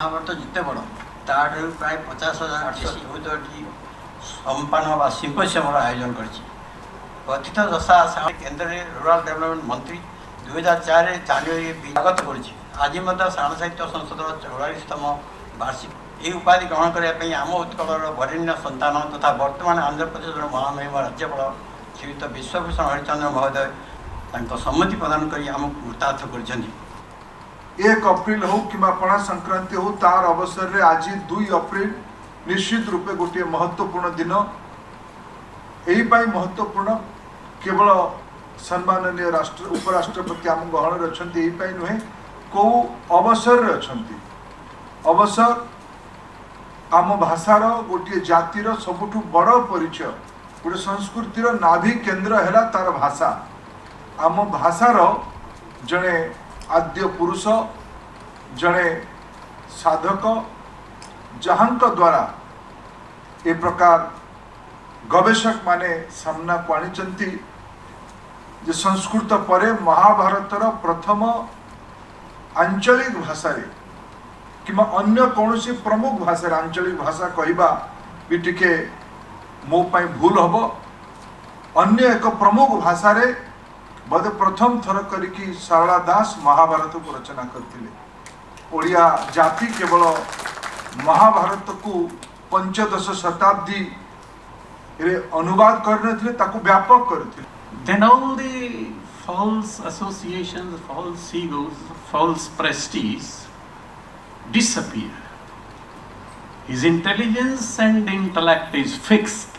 महाभारत जिते बड़ ताठू प्राय 50,800 चौदहटी सम्पान व सिम्पोसियम आयोजन कर कथित दशा केन्द्र रूराल डेवलपमेंट मंत्री 2004 जानुरी स्वागत कर आज साण साहित्य संसद 44तम वार्षिक यह उपाधि ग्रहण करने आम उत्कल वरेण्य सन्तान तथा वर्तमान आंध्र प्रदेश महामहिम राज्यपाल श्रीयुत विश्वभूषण हरिचंद्र महोदय सम्मति प्रदान कर आमको कृतार्थ कर 1 अप्रैल हो कि पणा संक्रांति हो तार अवसर रे आज 2 अप्रैल निश्चित रूपे गोटे महत्वपूर्ण दिन यही महत्वपूर्ण केवल सम्माननीय राष्ट्र उपराष्ट्रपति आम गहन अच्छा नुहे कौ अवसर अवसर आम भाषार गोटे जातिर सबुठ बड़ परिचय गोटे संस्कृतिर नाभि केन्द्र है तार भाषा आम भाषार जड़े आद्य पुरुष जड़े साधक जहां द्वारा ए प्रकार गवेषक माने सामना को आनी जे संस्कृत परे महाभारतर प्रथम आंचलिक भाषा कि अन्य कौन सी प्रमुख भाषा आंचलिक भाषा कहवा भी टिके मो पाई भूल हम अन्य एक प्रमुख भाषा रे बोधे प्रथम थर करिकी शारदा दास महाभारत को रचना करते ओडिया जाति केवल महाभारत को 15 शताब्दी रे अनुवाद करने ताकू व्यापक करते Then all the false associations, false egos, false prestige disappear. His intelligence and intellect is fixed.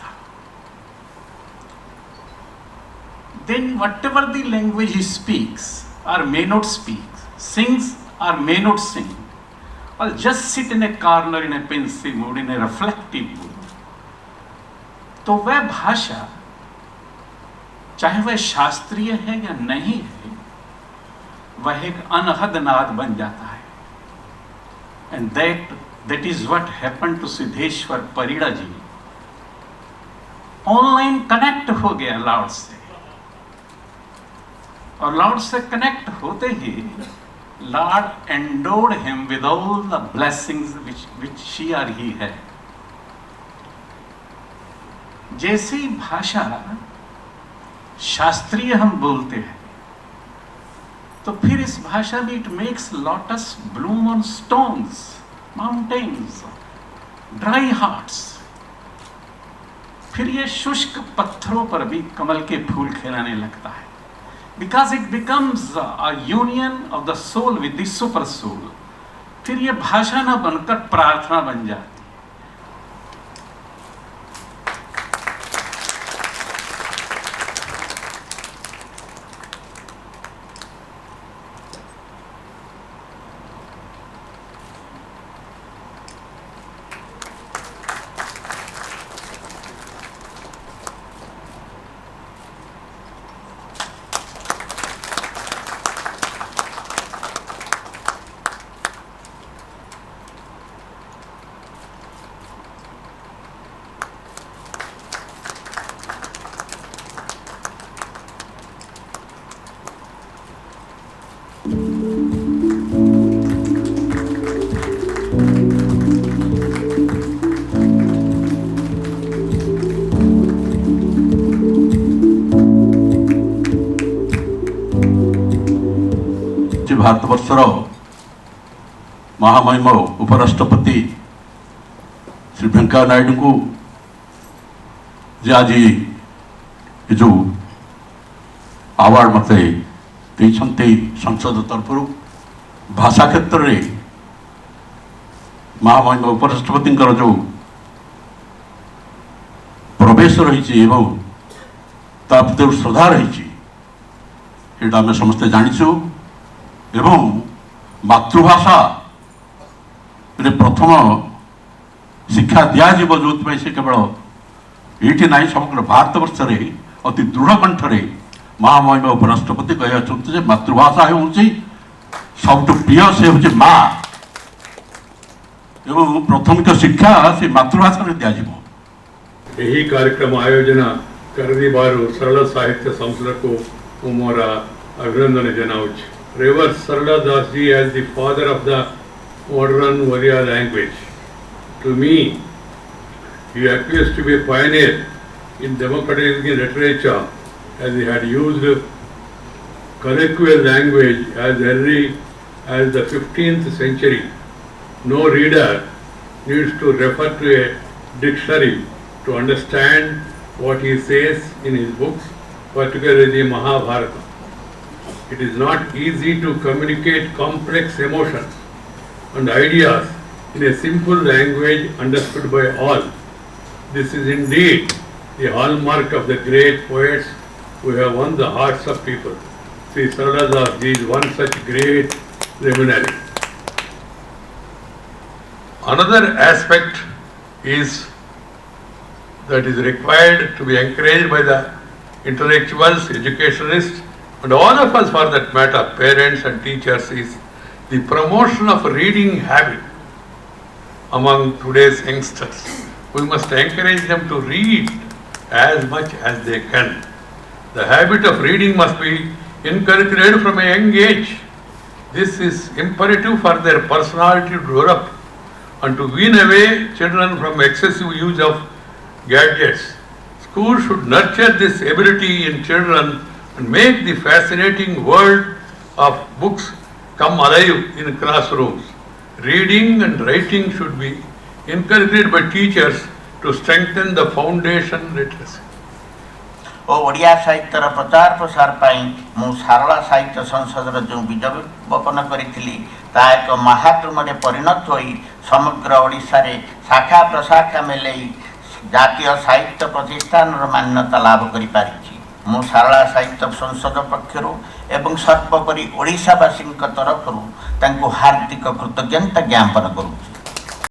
Then whatever the language he speaks or may not speak, sings or may not sing, or just sit in a corner in a pensive mood, in a reflective mood, तो वह भाषा चाहे वह शास्त्रीय है या नहीं है वह एक अनहद नाद बन जाता है. And that is what happened to Siddheshwar Parida ji. Online connect हो गया लॉर्ड से और लॉर्ड से कनेक्ट होते ही lord endowed him with all the blessings which she or he है. जैसी भाषा शास्त्रीय हम बोलते हैं तो फिर इस भाषा में it makes lotus Bloom on stones, mountains, dry hearts. फिर ये शुष्क पत्थरों पर भी कमल के फूल खिलाने लगता है. Because it becomes a union of the soul with the super soul. फिर ये भाषा न बनकर प्रार्थना बन जाती. भारतवर्षर महामहिम उपराष्ट्रपति श्री वेंकैया नायडू को आज जो अवार्ड मत संसद तरफ भाषा क्षेत्र में महामहिम उपराष्ट्रपति जो प्रवेश रही प्रति श्रद्धा रही आम समस्ते जाचु एवं मातृभाषा रे प्रथम शिक्षा दिज्व जो से केवल ये ना समग्र भारतवर्ष अति दृढ़ कंठरे महामहिम उपराष्ट्रपति कहते मातृभाषा हूँ सबुठ प्रिय से हूँ माँ एवं प्राथमिक शिक्षा से मातृभाषा दिज्व. यही कार्यक्रम आयोजन कर सरल साहित्य संस्था को मोर अभिनंदन जनाऊँ. Revered Sarala Das ji as the father of the modern Oriya language. To me, he appears to be a pioneer in democratic literature, as he had used colloquial language as early as the 15th century. No reader needs to refer to a dictionary to understand what he says in his books, particularly the Mahabharata. It is not easy to communicate complex emotions and ideas in a simple language understood by all. This is indeed the hallmark of the great poets who have won the hearts of people. Sri Sarala Das Ji is one such great luminary. Another aspect is that is required to be encouraged by the intellectuals, educationalists, and all of us for that matter, parents and teachers, is the promotion of reading habit among today's youngsters. We must encourage them to read as much as they can. The habit of reading must be inculcated from a young age. This is imperative for their personality to develop and to wean away children from excessive use of gadgets. Schools should nurture this ability in children and make the fascinating world of books come alive in classrooms. Reading and writing should be encouraged by teachers to strengthen the foundation literacy. Odia साहित्यर प्रचार प्रसार पाई मु सारला साहित्य संसद जो बीज बपन करी ता एक महाद्रुम परिणत होई समग्र ओडिशा रे शाखा प्रशाखा मेले जातीय साहित्य प्रतिष्ठान मान्यता लाभ करि पारिछि। मु सारला साहित्य संसद पक्षरु एवं सर्वोपरि ओडिशावासी तरफ हार्दिक कृतज्ञता ज्ञापन करूँ।